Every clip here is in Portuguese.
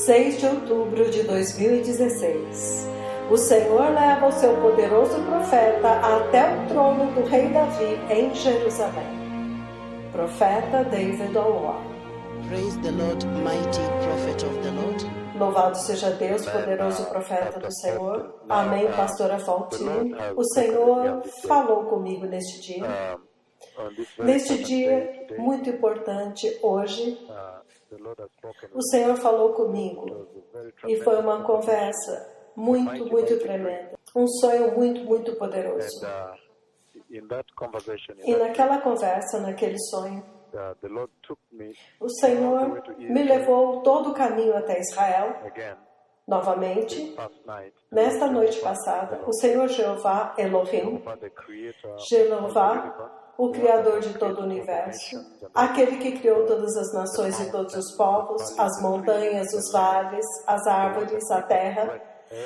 6 de outubro de 2016. O Senhor leva o seu poderoso profeta até o trono do rei Davi em Jerusalém. Profeta David O'Rourke. Praise the Lord, mighty prophet of the Lord. Louvado seja Deus, poderoso profeta do Senhor. Amém, pastora Faltine. O Senhor falou comigo neste dia. Neste dia muito importante, hoje, o Senhor falou comigo e foi uma conversa muito tremenda. Um sonho muito poderoso. E naquela conversa, naquele sonho, o Senhor me levou todo o caminho até Israel. Novamente, nesta noite passada, o Senhor Jeová Elohim, Jeová, o Criador de todo o universo, aquele que criou todas as nações e todos os povos, as montanhas, os vales, as árvores, a terra,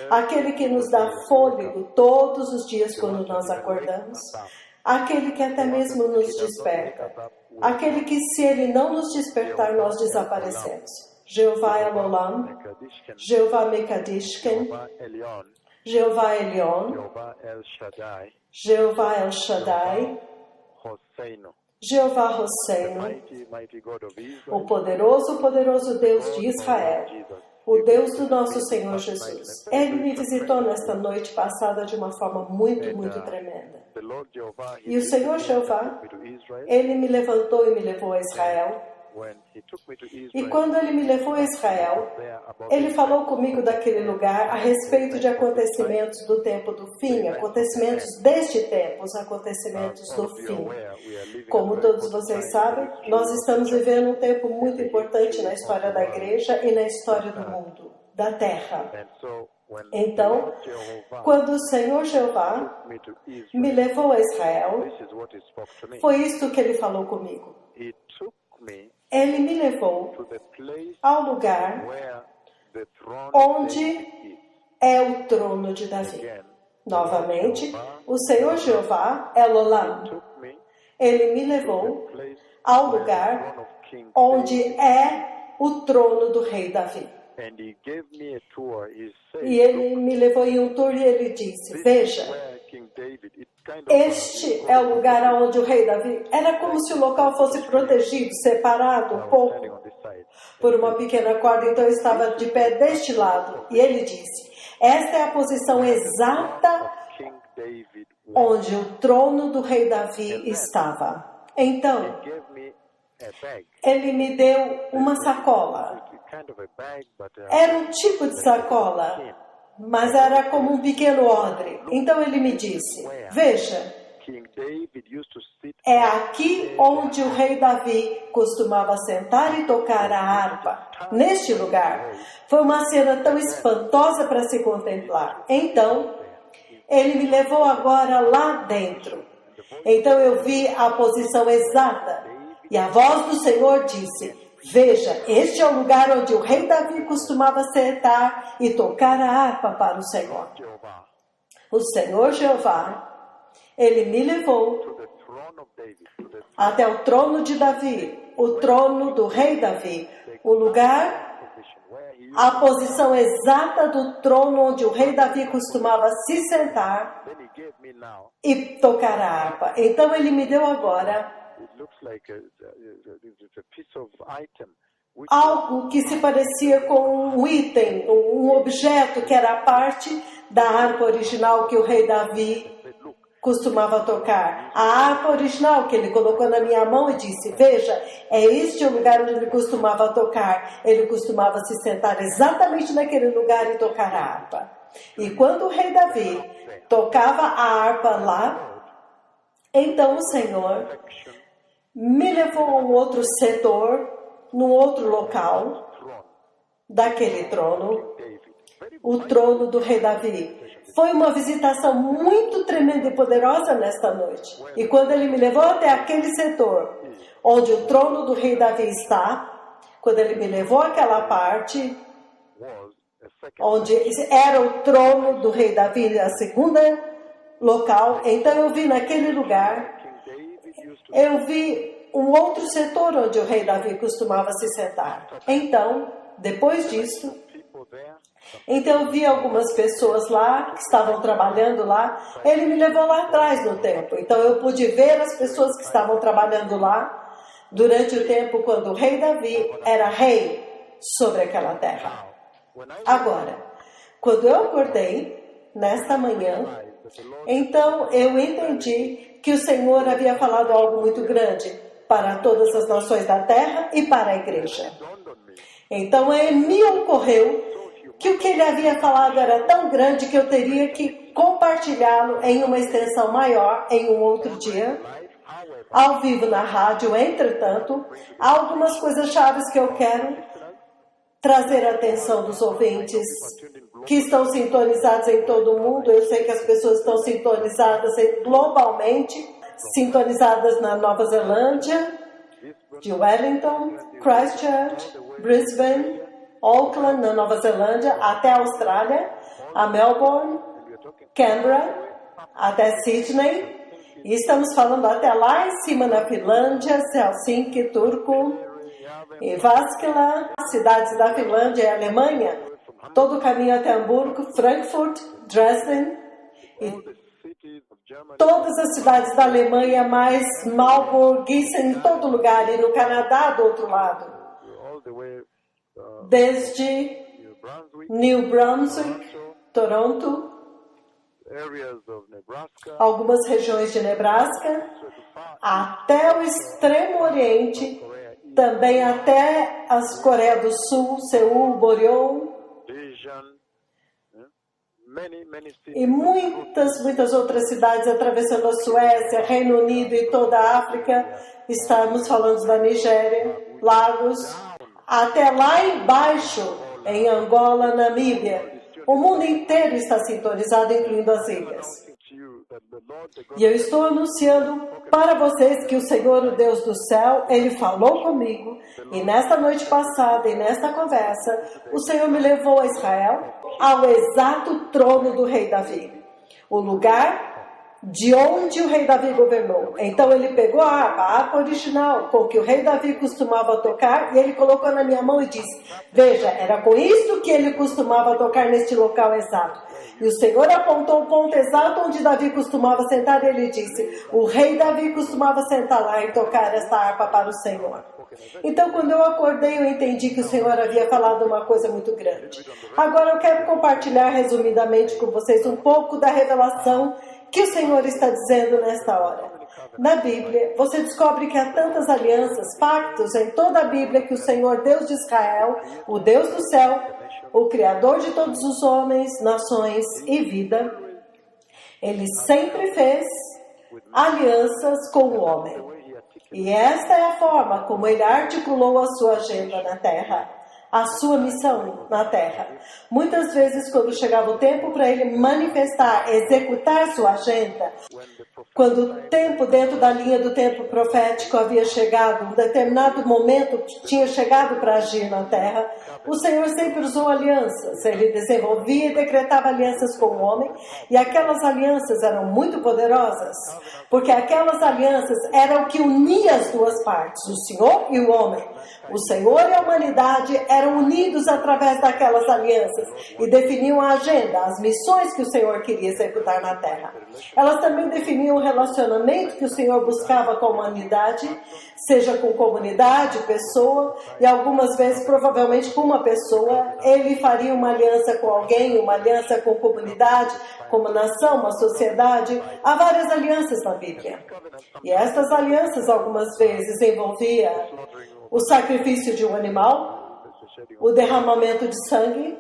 aquele que nos dá fôlego todos os dias quando nós acordamos, aquele que até mesmo nos desperta, aquele que, se Ele não nos despertar, nós desaparecemos. Jeová Elolam, Jeová Mekadishken, Jeová Elion, Jeová El Shaddai, Jeová Hosseino, o poderoso Deus de Israel, o Deus do nosso Senhor Jesus. Ele me visitou nesta noite passada de uma forma muito tremenda. E o Senhor Jeová, Ele me levantou e me levou a Israel. E quando Ele me levou a Israel, Ele falou comigo daquele lugar a respeito de acontecimentos do tempo do fim, acontecimentos deste tempo, os acontecimentos do fim. Como todos vocês sabem, nós estamos vivendo um tempo muito importante na história da igreja e na história do mundo, da terra. Então, quando o Senhor Jeová me levou a Israel, foi isto que Ele falou comigo. Ele me levou ao lugar onde é o trono de Davi. Novamente, o Senhor Jeová Elolam. Ele me levou ao lugar onde é o trono do rei Davi. E ele me levou em um tour e ele disse, veja, este é o lugar onde o rei Davi, era como se o local fosse protegido, separado um pouco por uma pequena corda, então eu estava de pé deste lado. E ele disse, esta é a posição exata onde o trono do rei Davi estava. Então, ele me deu uma sacola. Era um tipo de sacola, mas era como um pequeno odre. Então ele me disse, veja, é aqui onde o rei Davi costumava sentar e tocar a harpa. Neste lugar. Foi uma cena tão espantosa para se contemplar. Então, ele me levou agora lá dentro. Então eu vi a posição exata. E a voz do Senhor disse, veja, este é o lugar onde o rei Davi costumava sentar e tocar a harpa para o Senhor. O Senhor Jeová, Ele me levou até o trono de Davi, o trono do rei Davi, o lugar, a posição exata do trono onde o rei Davi costumava se sentar e tocar a harpa. Então Ele me deu agora algo que se parecia com um item, um objeto que era parte da harpa original que o rei Davi costumava tocar. A harpa original que ele colocou na minha mão e disse, veja, é este o lugar onde ele costumava tocar. Ele costumava se sentar exatamente naquele lugar e tocar a harpa. E quando o rei Davi tocava a harpa lá, então o Senhor me levou a um outro setor, num outro local daquele trono, o trono do rei Davi. Foi uma visitação muito tremenda e poderosa nesta noite. E quando ele me levou até aquele setor, onde o trono do rei Davi está, quando ele me levou àquela parte, onde era o trono do rei Davi, a segunda local, então eu vi naquele lugar, eu vi um outro setor onde o rei Davi costumava se sentar. Então, depois disso, então eu vi algumas pessoas lá que estavam trabalhando lá. Ele me levou lá atrás no tempo. Então eu pude ver as pessoas que estavam trabalhando lá durante o tempo quando o rei Davi era rei sobre aquela terra. Agora, quando eu acordei nesta manhã, então eu entendi que o Senhor havia falado algo muito grande para todas as nações da terra e para a igreja. Então me ocorreu que o que ele havia falado era tão grande que eu teria que compartilhá-lo em uma extensão maior em um outro dia, ao vivo na rádio. Entretanto, há algumas coisas chaves que eu quero trazer a atenção dos ouvintes que estão sintonizados em todo o mundo. Eu sei que as pessoas estão sintonizadas globalmente, sintonizadas na Nova Zelândia, de Wellington, Christchurch, Brisbane, Auckland, na Nova Zelândia, até a Austrália, a Melbourne, Canberra, até Sydney. E estamos falando até lá em cima na Finlândia, Helsinki, Turku, e Vaskila, cidades da Finlândia e Alemanha, todo o caminho até Hamburgo, Frankfurt, Dresden, e todas as cidades da Alemanha, mais Marburg, Gießen, em todo lugar, e no Canadá do outro lado, desde New Brunswick, Toronto, algumas regiões de Nebraska, até o extremo oriente, também até as Coreia do Sul, Seul, Boreon, e muitas outras cidades, atravessando a Suécia, Reino Unido e toda a África. Estamos falando da Nigéria, Lagos, até lá embaixo, em Angola, Namíbia. O mundo inteiro está sintonizado, incluindo as ilhas. E eu estou anunciando para vocês que o Senhor, o Deus do céu, Ele falou comigo. E nesta noite passada, e nesta conversa, o Senhor me levou a Israel, ao exato trono do rei Davi. O lugar de onde o rei Davi governou. Então ele pegou a harpa original com que o rei Davi costumava tocar, e ele colocou na minha mão e disse: veja, era com isso que ele costumava tocar neste local exato. E o Senhor apontou o ponto exato onde Davi costumava sentar, e ele disse: o rei Davi costumava sentar lá e tocar esta harpa para o Senhor. Então, quando eu acordei, eu entendi que o Senhor havia falado uma coisa muito grande. Agora eu quero compartilhar resumidamente com vocês um pouco da revelação que o Senhor está dizendo nesta hora. Na Bíblia, você descobre que há tantas alianças, pactos em toda a Bíblia que o Senhor, Deus de Israel, o Deus do céu, o Criador de todos os homens, nações e vida, Ele sempre fez alianças com o homem. E esta é a forma como Ele articulou a sua agenda na Terra, a sua missão na Terra. Muitas vezes, quando chegava o tempo para Ele manifestar, executar sua agenda, quando o tempo dentro da linha do tempo profético havia chegado, um determinado momento tinha chegado para agir na Terra, o Senhor sempre usou alianças. Ele desenvolvia e decretava alianças com o homem, e aquelas alianças eram muito poderosas, porque aquelas alianças eram o que unia as duas partes, o Senhor e o homem. O Senhor e a humanidade eram unidos através daquelas alianças e definiam a agenda, as missões que o Senhor queria executar na Terra. Elas também definiam o relacionamento que o Senhor buscava com a humanidade, seja com comunidade, pessoa, e algumas vezes, provavelmente com uma pessoa, Ele faria uma aliança com alguém, uma aliança com comunidade, com uma nação, uma sociedade. Há várias alianças na Bíblia. E estas alianças, algumas vezes, envolviam o sacrifício de um animal, o derramamento de sangue.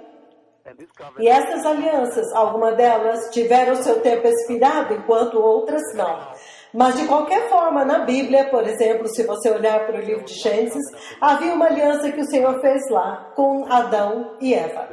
E essas alianças, algumas delas tiveram seu tempo expirado, enquanto outras não. Mas de qualquer forma, na Bíblia, por exemplo, se você olhar para o livro de Gênesis, havia uma aliança que o Senhor fez lá com Adão e Eva.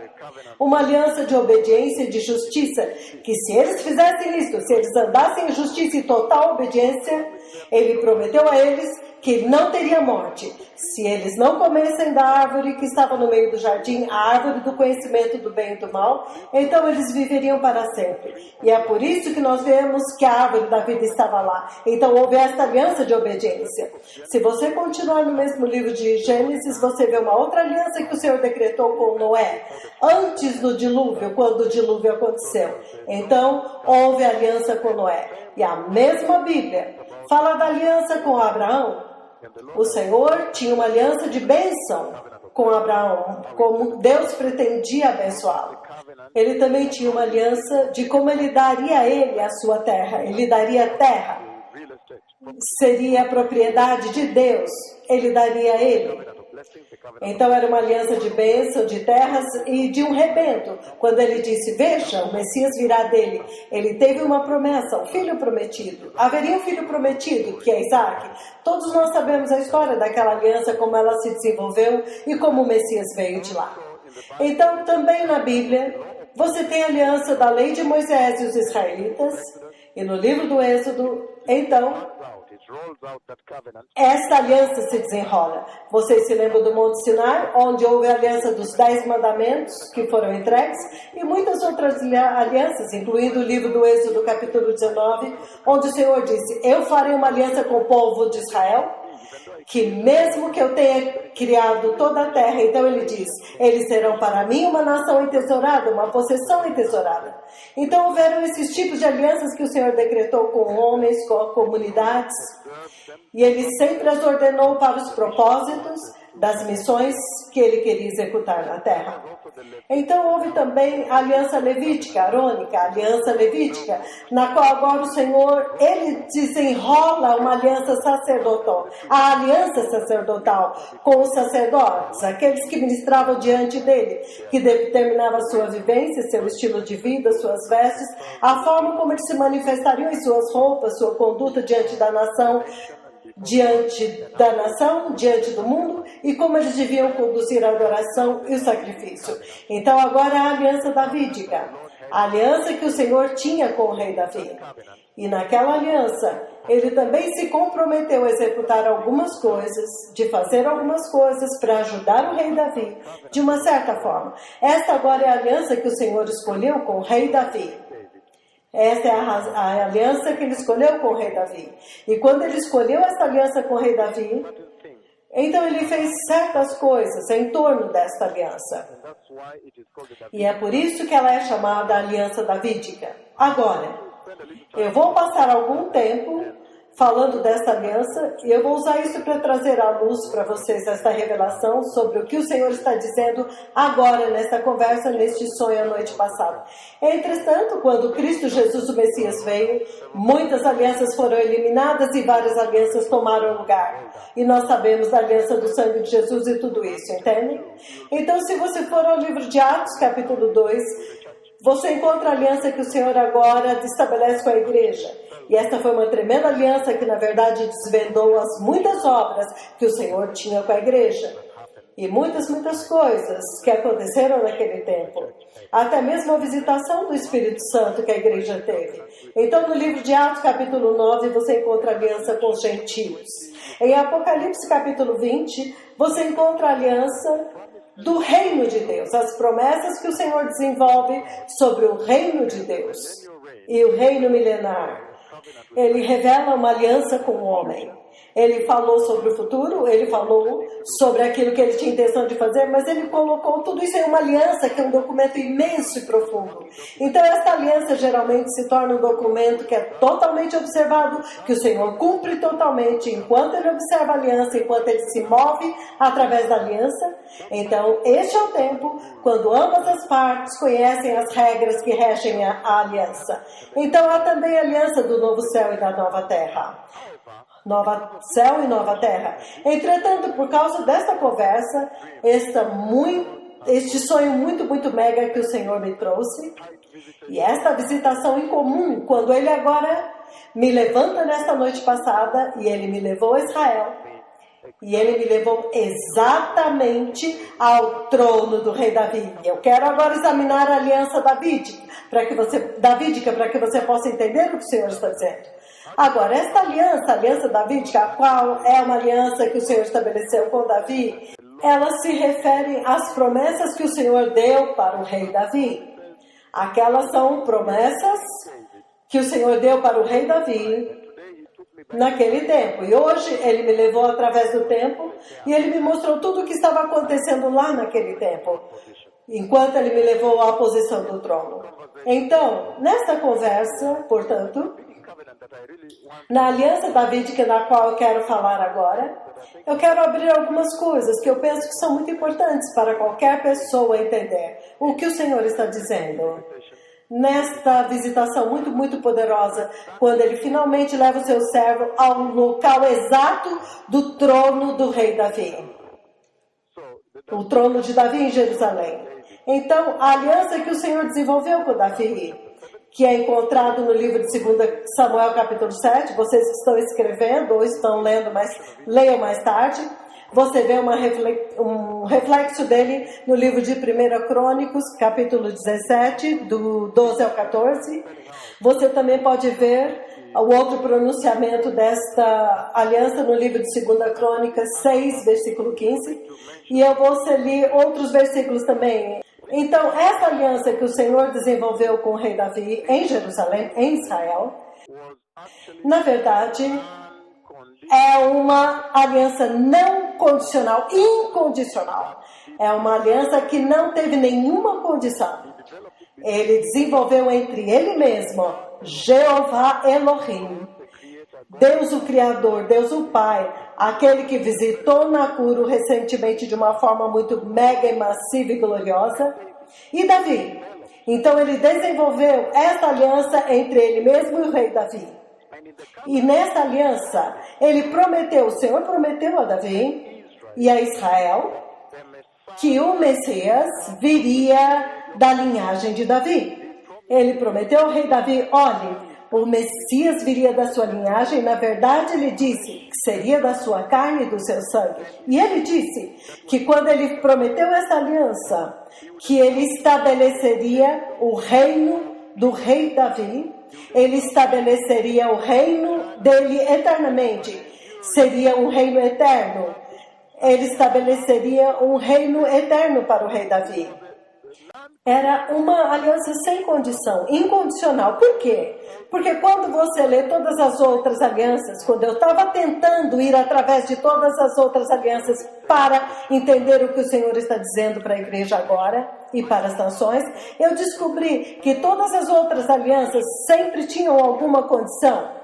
Uma aliança de obediência e de justiça, que se eles fizessem isso, se eles andassem em justiça e total obediência, Ele prometeu a eles que não teria morte. Se eles não comessem da árvore que estava no meio do jardim, a árvore do conhecimento do bem e do mal, então eles viveriam para sempre. E é por isso que nós vemos que a árvore da vida estava lá. Então houve esta aliança de obediência. Se você continuar no mesmo livro de Gênesis, você vê uma outra aliança que o Senhor decretou com Noé, antes do dilúvio, quando o dilúvio aconteceu. Então houve aliança com Noé. E a mesma Bíblia fala da aliança com Abraão. O Senhor tinha uma aliança de bênção com Abraão, como Deus pretendia abençoá-lo. Ele também tinha uma aliança de como ele daria a ele a sua terra. Ele daria terra. Seria a propriedade de Deus. Ele daria a ele. Então era uma aliança de bênção, de terras e de um rebento. Quando ele disse, veja, o Messias virá dele. Ele teve uma promessa, um filho prometido. Haveria um filho prometido, que é Isaac. Todos nós sabemos a história daquela aliança, como ela se desenvolveu e como o Messias veio de lá. Então também na Bíblia, você tem a aliança da lei de Moisés e os israelitas. E no livro do Êxodo, então, esta aliança se desenrola. Vocês se lembram do Monte Sinai, onde houve a aliança dos 10 mandamentos que foram entregues, e muitas outras alianças, incluindo o livro do Êxodo, capítulo 19, onde o Senhor disse, eu farei uma aliança com o povo de Israel, que mesmo que eu tenha criado toda a terra, então ele diz, eles serão para mim uma nação entesourada, uma possessão entesourada. Então houveram esses tipos de alianças que o Senhor decretou com homens, com comunidades, e ele sempre as ordenou para os propósitos das missões que ele queria executar na terra. Então houve também a aliança levítica, arônica, a aliança levítica, na qual agora o Senhor, ele desenrola uma aliança sacerdotal, a aliança sacerdotal com os sacerdotes, aqueles que ministravam diante dele, que determinava a sua vivência, seu estilo de vida, suas vestes, a forma como eles se manifestariam em suas roupas, sua conduta diante da nação, diante do mundo, e como eles deviam conduzir a adoração e o sacrifício. Então agora a aliança davídica, a aliança que o Senhor tinha com o rei Davi. E naquela aliança, ele também se comprometeu a executar algumas coisas, de fazer algumas coisas para ajudar o rei Davi, de uma certa forma. Esta agora é a aliança que o Senhor escolheu com o rei Davi. Essa é a aliança que ele escolheu com o rei Davi. E quando ele escolheu essa aliança com o rei Davi, então ele fez certas coisas em torno desta aliança. E é por isso que ela é chamada aliança davídica. Agora, eu vou passar algum tempo falando dessa aliança, e eu vou usar isso para trazer à luz para vocês esta revelação sobre o que o Senhor está dizendo agora nesta conversa, neste sonho a noite passada. Entretanto, quando Cristo Jesus, o Messias, veio, muitas alianças foram eliminadas e várias alianças tomaram lugar. E nós sabemos da aliança do sangue de Jesus e tudo isso, entende? Então, se você for ao livro de Atos, capítulo 2, você encontra a aliança que o Senhor agora estabelece com a igreja. E esta foi uma tremenda aliança que, na verdade, desvendou as muitas obras que o Senhor tinha com a igreja. E muitas coisas que aconteceram naquele tempo. Até mesmo a visitação do Espírito Santo que a igreja teve. Então, no livro de Atos, capítulo 9, você encontra a aliança com os gentios. Em Apocalipse, capítulo 20, você encontra a aliança do reino de Deus. As promessas que o Senhor desenvolve sobre o reino de Deus. E o reino milenar. Ele revela uma aliança com o homem. Ele falou sobre o futuro, ele falou sobre aquilo que ele tinha intenção de fazer, mas ele colocou tudo isso em uma aliança, que é um documento imenso e profundo. Então esta aliança geralmente se torna um documento que é totalmente observado, que o Senhor cumpre totalmente enquanto ele observa a aliança, enquanto ele se move através da aliança. Então este é o tempo quando ambas as partes conhecem as regras que regem a aliança. Então há também a aliança do novo céu e da nova terra. Nova céu e nova terra. Entretanto, por causa desta conversa, este sonho muito mega que o Senhor me trouxe, e esta visitação incomum, quando Ele agora me levanta nesta noite passada, e Ele me levou a Israel, e Ele me levou exatamente ao trono do rei Davi. Eu quero agora examinar a aliança davídica, para que você possa entender o que o Senhor está dizendo. Agora, esta aliança, a aliança davídica, a qual é uma aliança que o Senhor estabeleceu com Davi, elas se referem às promessas que o Senhor deu para o rei Davi. Aquelas são promessas que o Senhor deu para o rei Davi naquele tempo. E hoje ele me levou através do tempo e ele me mostrou tudo o que estava acontecendo lá naquele tempo, enquanto ele me levou à posição do trono. Então, nesta conversa, portanto, na aliança davídica na qual eu quero falar agora, eu quero abrir algumas coisas que eu penso que são muito importantes para qualquer pessoa entender o que o Senhor está dizendo. Nesta visitação muito poderosa, quando ele finalmente leva o seu servo ao local exato do trono do rei Davi. O trono de Davi em Jerusalém. Então, a aliança que o Senhor desenvolveu com Davi, que é encontrado no livro de 2 Samuel capítulo 7, vocês que estão escrevendo ou estão lendo, mas leiam mais tarde, você vê um reflexo dele no livro de 1 Crônicos, capítulo 17, do 12 ao 14. Você também pode ver o outro pronunciamento desta aliança no livro de 2 Crônicas 6, versículo 15. E eu vou ler outros versículos também. Então, essa aliança que o Senhor desenvolveu com o rei Davi em Jerusalém, em Israel, na verdade, é uma aliança não condicional, incondicional. É uma aliança que não teve nenhuma condição. Ele desenvolveu entre ele mesmo, Jeová Elohim, Deus o Criador, Deus o Pai, aquele que visitou Nakuru recentemente de uma forma muito mega e massiva e gloriosa, e Davi. Então ele desenvolveu essa aliança entre ele mesmo e o rei Davi. E nessa aliança, o Senhor prometeu a Davi e a Israel que o Messias viria da linhagem de Davi. Ele prometeu ao rei Davi, olhe, o Messias viria da sua linhagem, na verdade ele disse que seria da sua carne e do seu sangue. E ele disse que quando ele prometeu essa aliança, que ele estabeleceria o reino do rei Davi, ele estabeleceria o reino dele eternamente. Seria um reino eterno. Ele estabeleceria um reino eterno para o rei Davi. Era uma aliança sem condição, incondicional. Por quê? Porque quando você lê todas as outras alianças, quando eu estava tentando ir através de todas as outras alianças para entender o que o Senhor está dizendo para a igreja agora e para as nações, eu descobri que todas as outras alianças sempre tinham alguma condição.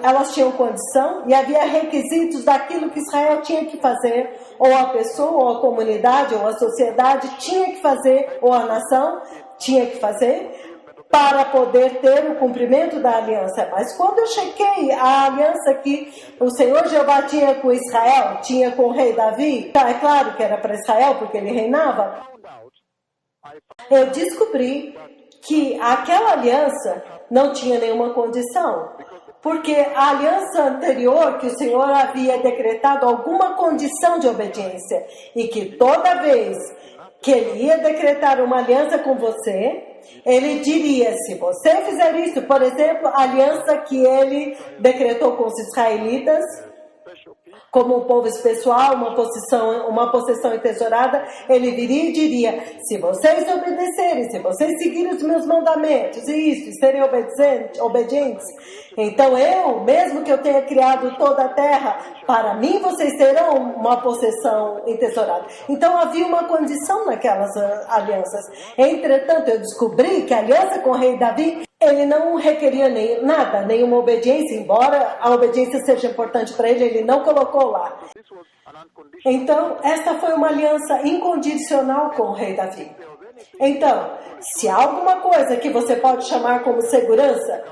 Elas tinham condição e havia requisitos daquilo que Israel tinha que fazer, ou a pessoa, ou a comunidade, ou a sociedade tinha que fazer, ou a nação tinha que fazer, para poder ter o cumprimento da aliança. Mas quando eu chequei a aliança que o Senhor Jeová tinha com Israel, tinha com o rei Davi, é claro que era para Israel, porque ele reinava, eu descobri que aquela aliança não tinha nenhuma condição. Porque a aliança anterior, que o Senhor havia decretado alguma condição de obediência, e que toda vez que Ele ia decretar uma aliança com você, Ele diria, se você fizer isso, por exemplo, a aliança que Ele decretou com os israelitas, como um povo especial, uma possessão entesourada, ele viria e diria, se vocês obedecerem, se vocês seguirem os meus mandamentos e isso, e serem obedientes, então eu, mesmo que eu tenha criado toda a terra, para mim vocês terão uma possessão entesourada. Então havia uma condição naquelas alianças. Entretanto, eu descobri que a aliança com o rei Davi, ele não requeria nada, nenhuma obediência, embora a obediência seja importante para ele, ele não colocou lá. Então, esta foi uma aliança incondicional com o rei Davi. Então, se há alguma coisa que você pode chamar como segurança,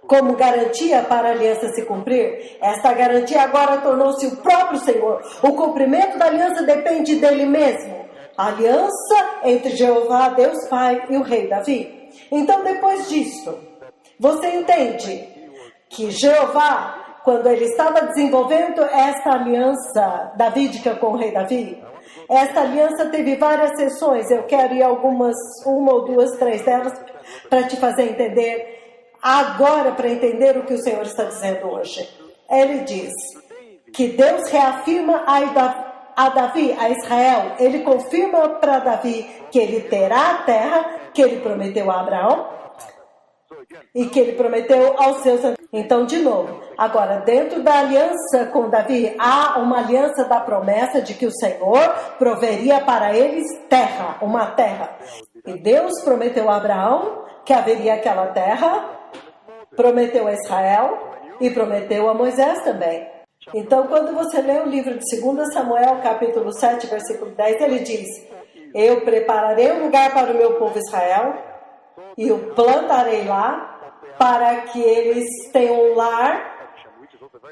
como garantia para a aliança se cumprir, esta garantia agora tornou-se o próprio Senhor. O cumprimento da aliança depende dele mesmo. A aliança entre Jeová, Deus Pai e o rei Davi. Então, depois disso, você entende que Jeová, quando ele estava desenvolvendo esta aliança davídica com o rei Davi, esta aliança teve várias sessões. Eu quero ir uma ou duas, três delas para te fazer entender agora para entender o que o Senhor está dizendo hoje. Ele diz que Deus reafirma a Davi, a Israel, ele confirma para Davi que ele terá a terra que ele prometeu a Abraão e que ele prometeu aos seus. Então, de novo, agora dentro da aliança com Davi, há uma aliança da promessa de que o Senhor proveria para eles terra, uma terra. E Deus prometeu a Abraão que haveria aquela terra, prometeu a Israel e prometeu a Moisés também. Então, quando você lê o livro de 2 Samuel, capítulo 7, versículo 10, ele diz: eu prepararei um lugar para o meu povo Israel e o plantarei lá para que eles tenham um lar.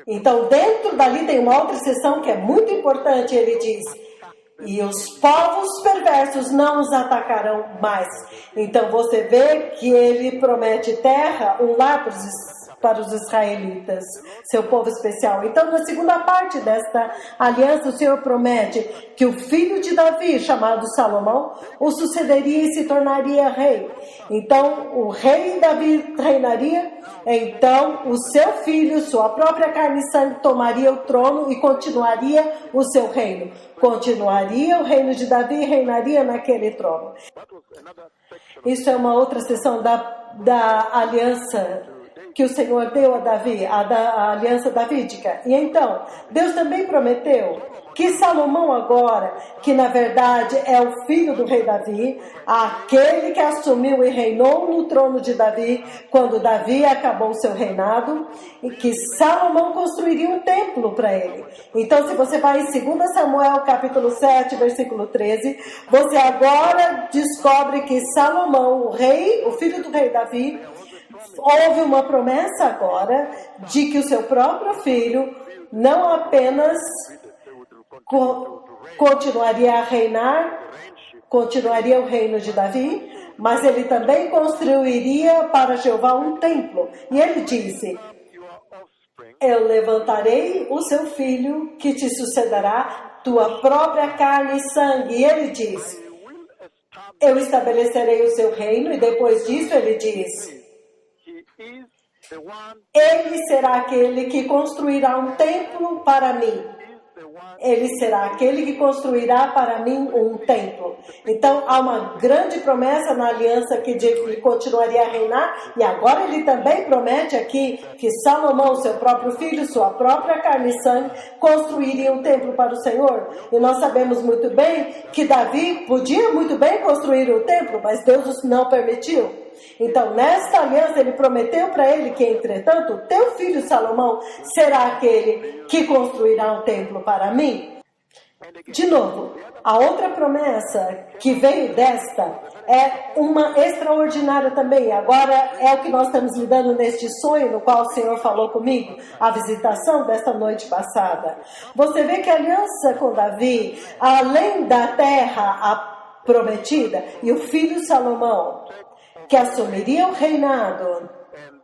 Então, dentro dali tem uma outra seção que é muito importante, ele diz: e os povos perversos não os atacarão mais. Então, você vê que ele promete terra, um lar para os israelitas, seu povo especial. Então, na segunda parte desta aliança, o Senhor promete que o filho de Davi, chamado Salomão, o sucederia e se tornaria rei. Então, o rei Davi reinaria, então o seu filho, sua própria carne e sangue, tomaria o trono e continuaria o seu reino. Continuaria o reino de Davi e reinaria naquele trono. Isso é uma outra seção da aliança que o Senhor deu a Davi, a aliança davídica. E então, Deus também prometeu que Salomão agora, que na verdade é o filho do rei Davi, aquele que assumiu e reinou no trono de Davi, quando Davi acabou seu reinado, e que Salomão construiria um templo para ele. Então, se você vai em 2 Samuel, capítulo 7, versículo 13, você agora descobre que Salomão, o rei, o filho do rei Davi, houve uma promessa agora de que o seu próprio filho não apenas continuaria a reinar, continuaria o reino de Davi, mas ele também construiria para Jeová um templo. E ele disse: eu levantarei o seu filho que te sucederá, tua própria carne e sangue. E ele diz: eu estabelecerei o seu reino. E depois disso ele diz: ele será aquele que construirá um templo para mim. Ele será aquele que construirá para mim um templo. Então, há uma grande promessa na aliança que ele continuaria a reinar. E agora ele também promete aqui que Salomão, seu próprio filho, sua própria carne e sangue, construiria um templo para o Senhor. E nós sabemos muito bem que Davi podia muito bem construir um templo, mas Deus não permitiu. Então, nesta aliança, ele prometeu para ele que, entretanto, o teu filho Salomão será aquele que construirá um templo para mim. De novo, a outra promessa que veio desta é uma extraordinária também. Agora é o que nós estamos lidando neste sonho no qual o Senhor falou comigo, a visitação desta noite passada. Você vê que a aliança com Davi, além da terra prometida e o filho Salomão, que assumiria o reinado,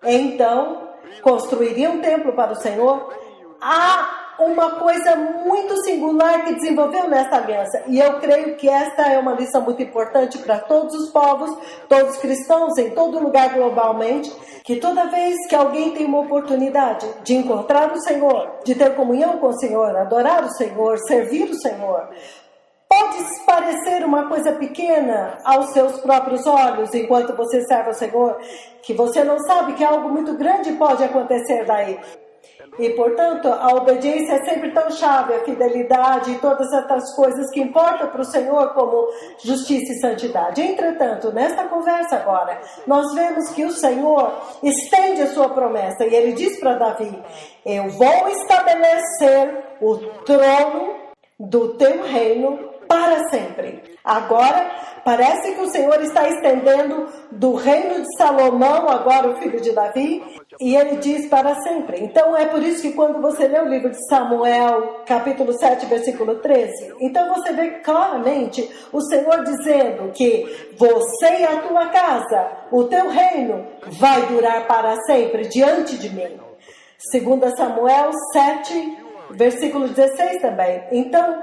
então construiria um templo para o Senhor, há uma coisa muito singular que desenvolveu nesta aliança. E eu creio que esta é uma lição muito importante para todos os povos, todos os cristãos, em todo lugar globalmente, que toda vez que alguém tem uma oportunidade de encontrar o Senhor, de ter comunhão com o Senhor, adorar o Senhor, servir o Senhor, pode parecer uma coisa pequena aos seus próprios olhos, enquanto você serve ao Senhor, que você não sabe que algo muito grande pode acontecer daí. E, portanto, a obediência é sempre tão chave, a fidelidade e todas essas coisas que importam para o Senhor como justiça e santidade. Entretanto, nesta conversa agora, nós vemos que o Senhor estende a sua promessa e ele diz para Davi: eu vou estabelecer o trono do teu reino para sempre. Agora, parece que o Senhor está estendendo do reino de Salomão, agora o filho de Davi, e ele diz para sempre. Então, é por isso que quando você lê o livro de Samuel, capítulo 7, versículo 13, então você vê claramente o Senhor dizendo que você e a tua casa, o teu reino, vai durar para sempre diante de mim. 2 Samuel 7, versículo 16 também. Então,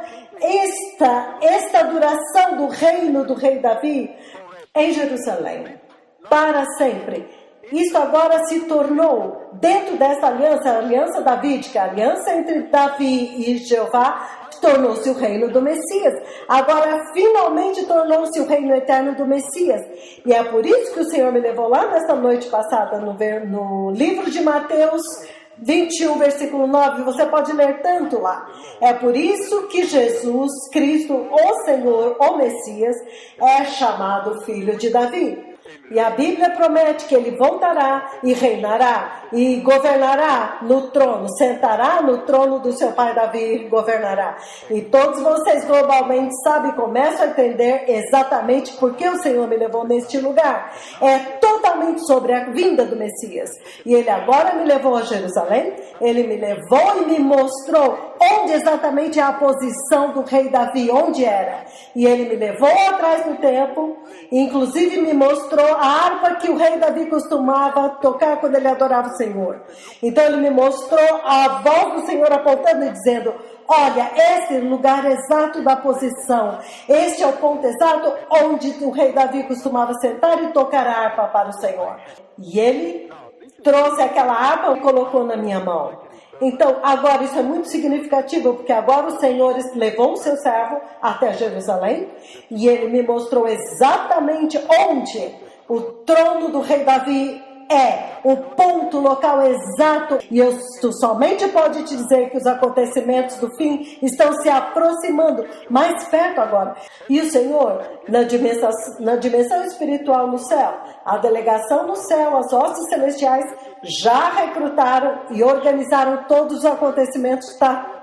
esta duração do reino do rei Davi em Jerusalém, para sempre, Isso agora se tornou, dentro dessa aliança, a aliança davídica, a aliança entre Davi e Jeová, tornou-se o reino do Messias. Agora, finalmente, tornou-se o reino eterno do Messias. E é por isso que o Senhor me levou lá nessa noite passada, no livro de Mateus 21, versículo 9, você pode ler tanto lá. É por isso que Jesus Cristo, o Senhor, o Messias, é chamado Filho de Davi. E a Bíblia promete que ele voltará e reinará e governará no trono, sentará no trono do seu pai Davi e governará. E todos vocês globalmente sabem, começam a entender exatamente por que o Senhor me levou neste lugar. É totalmente sobre a vinda do Messias. E ele agora me levou a Jerusalém, ele me levou e me mostrou onde exatamente é a posição do rei Davi, onde era. E ele me levou atrás do templo, inclusive me mostrou a harpa que o rei Davi costumava tocar quando ele adorava o Senhor. Então ele me mostrou a voz do Senhor apontando e dizendo: olha, esse é o lugar exato da posição. Este é o ponto exato onde o rei Davi costumava sentar e tocar a harpa para o Senhor. E ele trouxe aquela harpa e colocou na minha mão. Então, agora isso é muito significativo, porque agora o Senhor levou o seu servo até Jerusalém e ele me mostrou exatamente onde o trono do rei Davi é, o ponto local exato. E eu somente pode te dizer que os acontecimentos do fim estão se aproximando mais perto agora. E o Senhor, na dimensão espiritual no céu, a delegação no céu, as hostes celestiais, já recrutaram e organizaram todos os acontecimentos,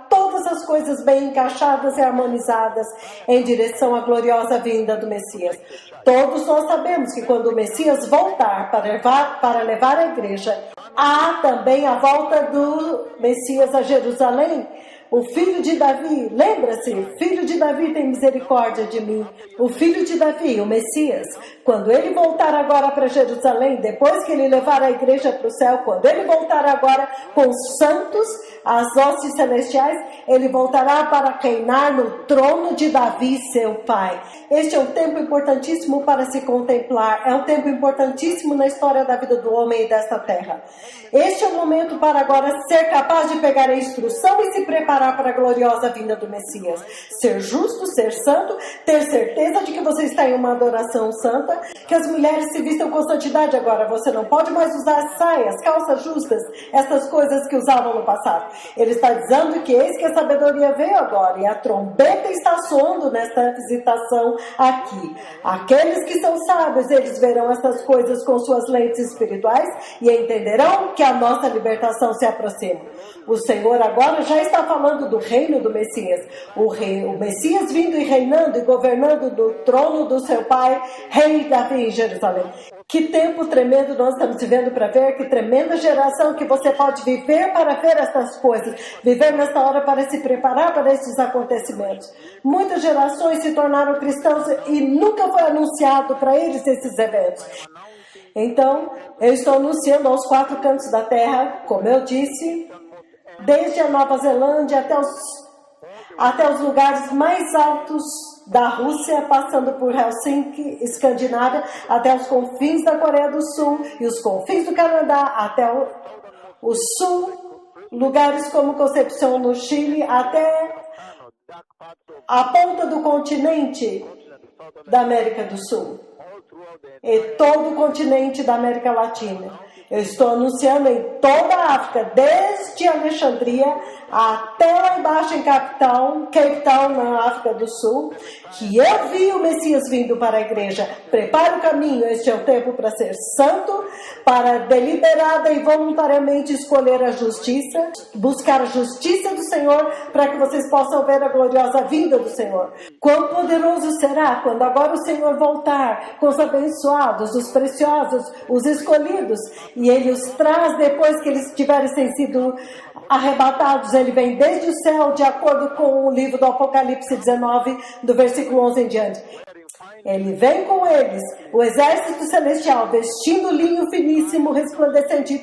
todas as coisas bem encaixadas e harmonizadas em direção à gloriosa vinda do Messias. Todos nós sabemos que quando o Messias voltar para levar a igreja, há também a volta do Messias a Jerusalém. O filho de Davi, lembra-se, filho de Davi tem misericórdia de mim. O filho de Davi, o Messias, quando ele voltar agora para Jerusalém, depois que ele levar a igreja para o céu, quando ele voltar agora com os santos, as hostes celestiais, ele voltará para reinar no trono de Davi, seu pai. Este é um tempo importantíssimo para se contemplar, é um tempo importantíssimo na história da vida do homem e desta terra. Este é o momento para agora ser capaz de pegar a instrução e se preparar para a gloriosa vinda do Messias. Ser justo, ser santo, ter certeza de que você está em uma adoração santa, que as mulheres se vistam com santidade agora. Você não pode mais usar saias, calças justas, essas coisas que usavam no passado. Ele está dizendo que eis que a sabedoria veio agora e a trombeta está soando nesta visitação aqui. Aqueles que são sábios, eles verão essas coisas com suas lentes espirituais e entenderão que a nossa libertação se aproxima. O Senhor agora já está falando do reino do Messias. O Messias vindo e reinando e governando do trono do seu pai, rei Davi em Jerusalém. Que tempo tremendo nós estamos vivendo para ver, que tremenda geração que você pode viver para ver essas coisas, viver nesta hora para se preparar para esses acontecimentos. Muitas gerações se tornaram cristãos e nunca foi anunciado para eles esses eventos. Então, eu estou anunciando aos 4 cantos da terra, como eu disse, desde a Nova Zelândia até os lugares mais altos da Rússia, passando por Helsinki, Escandinávia, até os confins da Coreia do Sul e os confins do Canadá, até o sul, lugares como Concepción no Chile, até a ponta do continente da América do Sul e todo o continente da América Latina. Eu estou anunciando em toda a África, desde Alexandria até lá embaixo em Cape Town, na África do Sul, que eu vi o Messias vindo para a igreja. Prepare o caminho, este é o tempo para ser santo, para deliberada e voluntariamente escolher a justiça, buscar a justiça do Senhor, para que vocês possam ver a gloriosa vinda do Senhor. Quão poderoso será quando agora o Senhor voltar com os abençoados, os preciosos, os escolhidos, e Ele os traz depois que eles tiverem sido arrebatados. Ele vem desde o céu, de acordo com o livro do Apocalipse 19, do versículo 11 em diante. Ele vem com eles, o exército celestial, vestindo linho finíssimo, resplandecente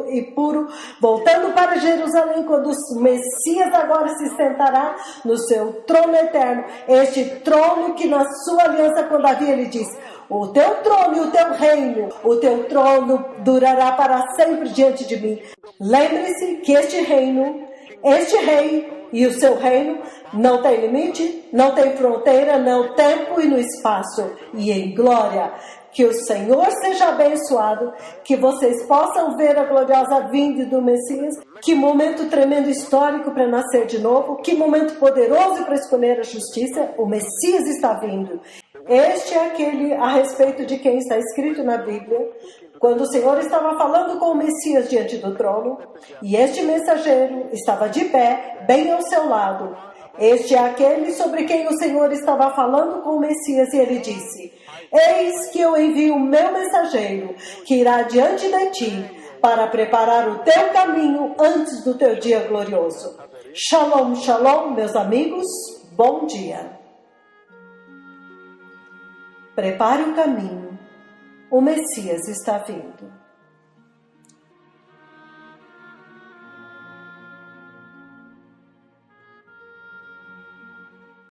e puro, voltando para Jerusalém, quando o Messias agora se sentará no seu trono eterno. Este trono que na sua aliança com Davi ele diz: o teu trono e o teu reino, o teu trono durará para sempre diante de mim. Lembre-se que este reino, este rei e o seu reino não tem limite, não tem fronteira, no tempo e no espaço, e em glória. Que o Senhor seja abençoado, que vocês possam ver a gloriosa vinda do Messias. Que momento tremendo histórico para nascer de novo, que momento poderoso para escolher a justiça. O Messias está vindo. Este é aquele a respeito de quem está escrito na Bíblia, quando o Senhor estava falando com o Messias diante do trono, e este mensageiro estava de pé, bem ao seu lado. Este é aquele sobre quem o Senhor estava falando com o Messias, e ele disse: eis que eu envio o meu mensageiro, que irá diante de ti, para preparar o teu caminho antes do teu dia glorioso. Shalom, shalom, meus amigos, bom dia. Prepare o caminho, o Messias está vindo.